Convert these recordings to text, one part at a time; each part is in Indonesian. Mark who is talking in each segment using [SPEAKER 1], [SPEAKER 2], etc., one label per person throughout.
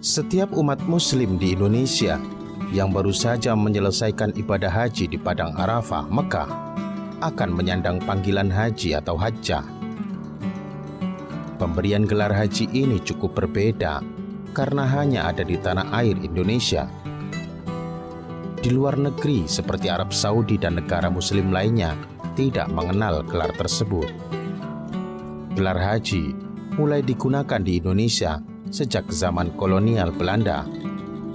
[SPEAKER 1] Setiap umat muslim di Indonesia yang baru saja menyelesaikan ibadah haji di Padang Arafah, Mekah, akan menyandang panggilan haji atau hajjah. Pemberian gelar haji ini cukup berbeda karena hanya ada di tanah air Indonesia. Di luar negeri seperti Arab Saudi dan negara muslim lainnya tidak mengenal gelar tersebut. Gelar haji mulai digunakan di Indonesia sejak zaman kolonial Belanda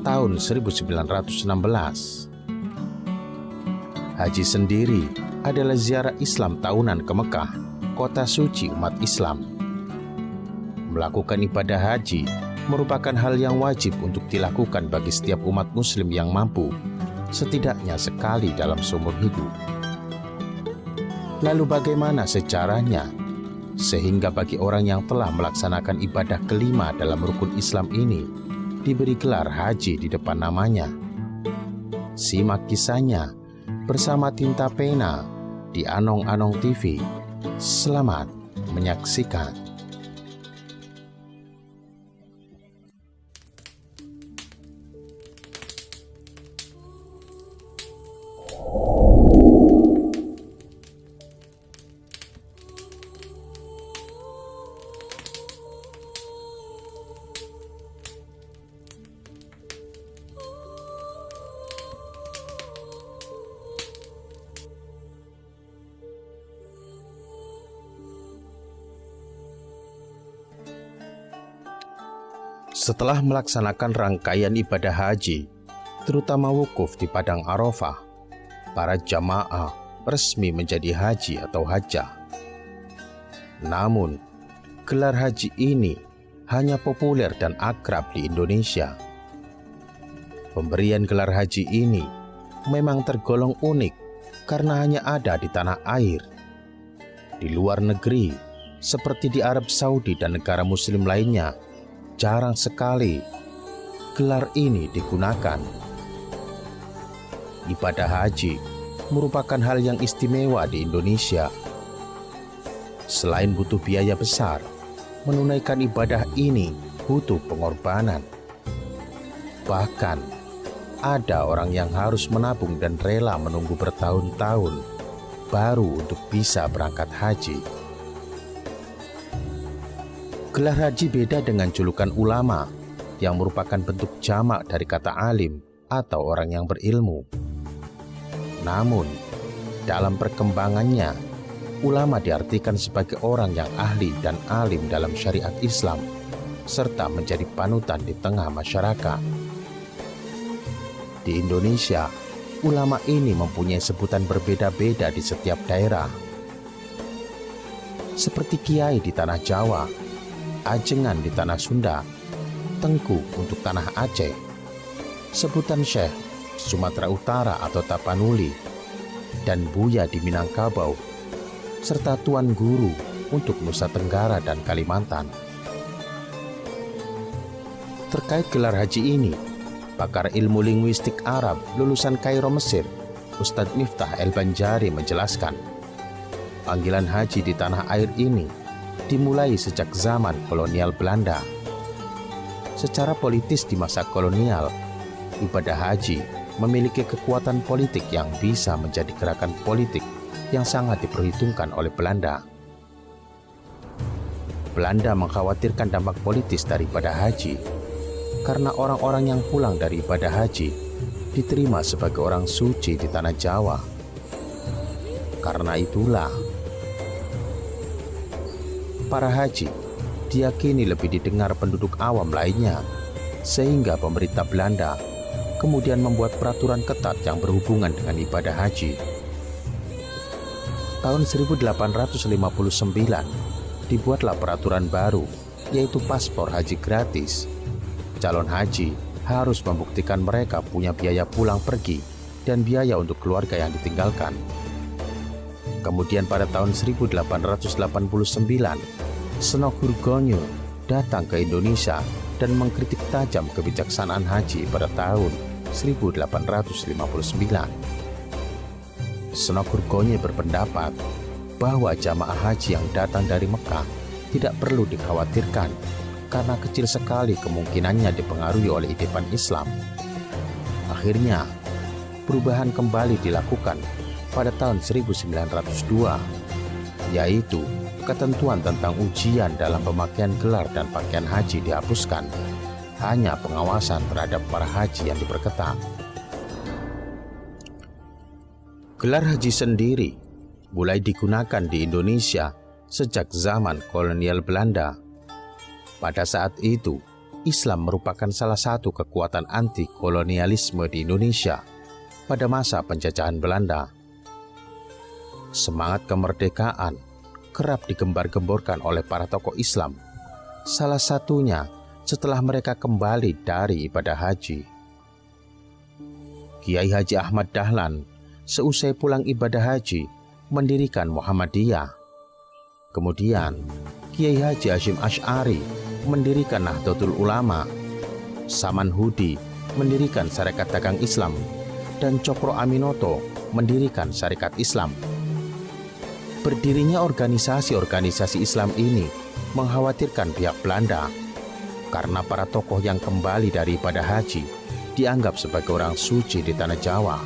[SPEAKER 1] tahun 1916. Haji sendiri adalah ziarah Islam tahunan ke Mekah, kota suci umat Islam. Melakukan ibadah haji merupakan hal yang wajib untuk dilakukan bagi setiap umat muslim yang mampu, setidaknya sekali dalam seumur hidup. Lalu bagaimana sejarahnya? Sehingga bagi orang yang telah melaksanakan ibadah kelima dalam rukun Islam ini, diberi gelar haji di depan namanya. Simak kisahnya bersama Tinta Pena di Anong Anong TV. Selamat menyaksikan. Setelah melaksanakan rangkaian ibadah haji, terutama wukuf di Padang Arafah, para jamaah resmi menjadi haji atau hajjah. Namun, gelar haji ini hanya populer dan akrab di Indonesia. Pemberian gelar haji ini memang tergolong unik karena hanya ada di tanah air. Di luar negeri, seperti di Arab Saudi dan negara muslim lainnya, jarang sekali gelar ini digunakan. Ibadah haji merupakan hal yang istimewa di Indonesia. Selain butuh biaya besar, menunaikan ibadah ini butuh pengorbanan. Bahkan, ada orang yang harus menabung dan rela menunggu bertahun-tahun baru untuk bisa berangkat haji. Gelar haji beda dengan julukan ulama yang merupakan bentuk jamak dari kata alim atau orang yang berilmu. Namun, dalam perkembangannya, ulama diartikan sebagai orang yang ahli dan alim dalam syariat Islam, serta menjadi panutan di tengah masyarakat. Di Indonesia, ulama ini mempunyai sebutan berbeda-beda di setiap daerah. Seperti kiai di tanah Jawa, ajengan di tanah Sunda, tengku untuk tanah Aceh, sebutan syekh Sumatera Utara atau Tapanuli, dan buya di Minangkabau, serta tuan guru untuk Nusa Tenggara dan Kalimantan. Terkait gelar haji ini, pakar ilmu linguistik Arab lulusan Kairo, Mesir, Ustadz Miftah El-Banjari menjelaskan, panggilan haji di tanah air ini dimulai sejak zaman kolonial Belanda. Secara politis di masa kolonial, ibadah haji memiliki kekuatan politik yang bisa menjadi gerakan politik yang sangat diperhitungkan oleh Belanda. Belanda mengkhawatirkan dampak politis dari ibadah haji karena orang-orang yang pulang dari ibadah haji diterima sebagai orang suci di tanah Jawa. Karena itulah, para haji diyakini lebih didengar penduduk awam lainnya, sehingga pemerintah Belanda kemudian membuat peraturan ketat yang berhubungan dengan ibadah haji. Tahun 1859 dibuatlah peraturan baru, yaitu paspor haji gratis. Calon haji harus membuktikan mereka punya biaya pulang pergi dan biaya untuk keluarga yang ditinggalkan. Kemudian pada tahun 1889, Senok Hurgonyo datang ke Indonesia dan mengkritik tajam kebijaksanaan haji pada tahun 1859. Senok Hurgonyo berpendapat bahwa jamaah haji yang datang dari Mekah tidak perlu dikhawatirkan karena kecil sekali kemungkinannya dipengaruhi oleh ide Islam. Akhirnya, perubahan kembali dilakukan pada tahun 1902, yaitu ketentuan tentang ujian dalam pemakaian gelar dan pakaian haji dihapuskan. Hanya pengawasan terhadap para haji yang diperketat. Gelar haji sendiri mulai digunakan di Indonesia sejak zaman kolonial Belanda. Pada saat itu, Islam merupakan salah satu kekuatan anti-kolonialisme di Indonesia pada masa penjajahan Belanda. Semangat kemerdekaan kerap digembar-gemborkan oleh para tokoh Islam, salah satunya setelah mereka kembali dari ibadah haji. Kiai Haji Ahmad Dahlan seusai pulang ibadah haji mendirikan Muhammadiyah. Kemudian Kiai Haji Hasyim Asy'ari mendirikan Nahdlatul Ulama, Saman Hudi mendirikan Sarekat Dagang Islam, dan Cokro Aminoto mendirikan Syarikat Islam. Berdirinya organisasi-organisasi Islam ini mengkhawatirkan pihak Belanda karena para tokoh yang kembali dari ibadah haji dianggap sebagai orang suci di tanah Jawa.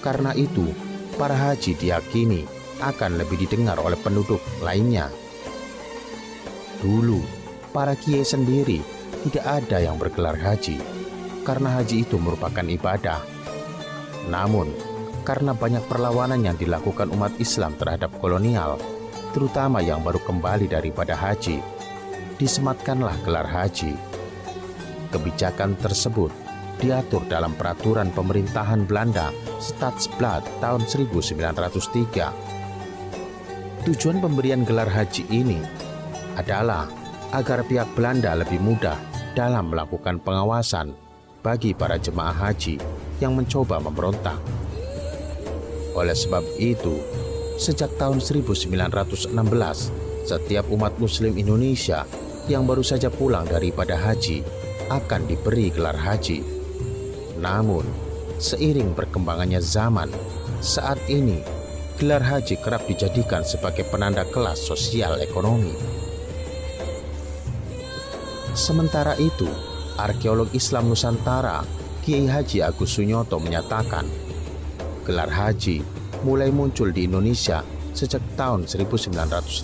[SPEAKER 1] Karena itu, para haji diyakini akan lebih didengar oleh penduduk lainnya. Dulu, para kiai sendiri tidak ada yang bergelar haji, karena haji itu merupakan ibadah. Namun, karena banyak perlawanan yang dilakukan umat Islam terhadap kolonial, terutama yang baru kembali dari ibadah haji, disematkanlah gelar haji. Kebijakan tersebut diatur dalam peraturan pemerintahan Belanda Stadsblad tahun 1903. Tujuan pemberian gelar haji ini adalah agar pihak Belanda lebih mudah dalam melakukan pengawasan bagi para jemaah haji yang mencoba memberontak. Oleh sebab itu, sejak tahun 1916, setiap umat muslim Indonesia yang baru saja pulang dari ibadah haji akan diberi gelar haji. Namun, seiring perkembangannya zaman, saat ini gelar haji kerap dijadikan sebagai penanda kelas sosial ekonomi. Sementara itu, arkeolog Islam Nusantara Kiai Haji Agus Sunyoto menyatakan, gelar haji mulai muncul di Indonesia sejak tahun 1916.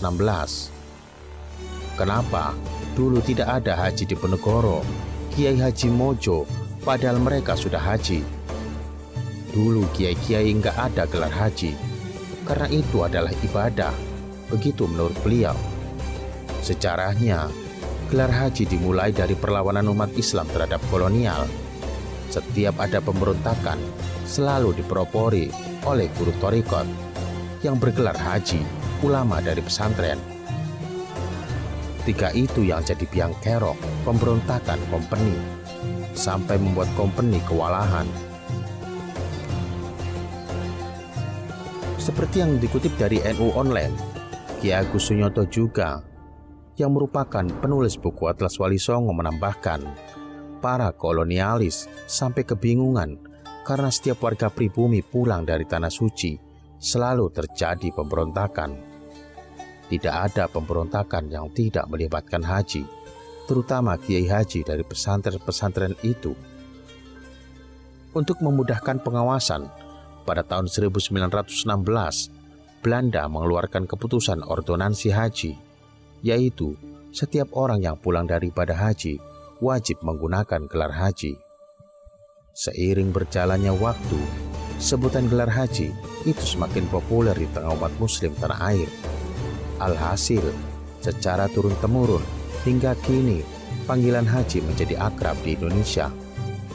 [SPEAKER 1] Kenapa dulu tidak ada haji di Ponorogo, Kiai Haji Mojo, padahal mereka sudah haji? Dulu kiai-kiai nggak ada gelar haji, karena itu adalah ibadah, begitu menurut beliau. Sejarahnya, gelar haji dimulai dari perlawanan umat Islam terhadap kolonial. Setiap ada pemberontakan, selalu dipelopori oleh guru thariqat yang bergelar haji, ulama dari pesantren. Tiga itu yang jadi biang kerok pemberontakan kompeni, sampai membuat kompeni kewalahan. Seperti yang dikutip dari NU Online, Kiai Agus Sunyoto juga, yang merupakan penulis buku Atlas Wali Songo, menambahkan, para kolonialis sampai kebingungan karena setiap warga pribumi pulang dari Tanah Suci selalu terjadi pemberontakan. Tidak ada pemberontakan yang tidak melibatkan haji, terutama kiai haji dari pesantren-pesantren itu. Untuk memudahkan pengawasan, pada tahun 1916, Belanda mengeluarkan keputusan ordonansi haji, yaitu setiap orang yang pulang dari ibadah haji wajib menggunakan gelar haji. Seiring berjalannya waktu, sebutan gelar haji itu semakin populer di tengah umat muslim tanah air. Alhasil, secara turun-temurun hingga kini, panggilan haji menjadi akrab di Indonesia,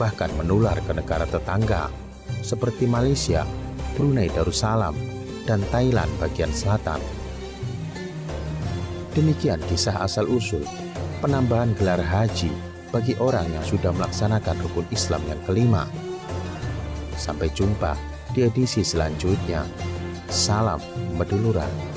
[SPEAKER 1] bahkan menular ke negara tetangga seperti Malaysia, Brunei Darussalam, dan Thailand bagian selatan. Demikian kisah asal-usul penambahan gelar haji bagi orang yang sudah melaksanakan rukun Islam yang kelima. Sampai jumpa di edisi selanjutnya. Salam Maduluran.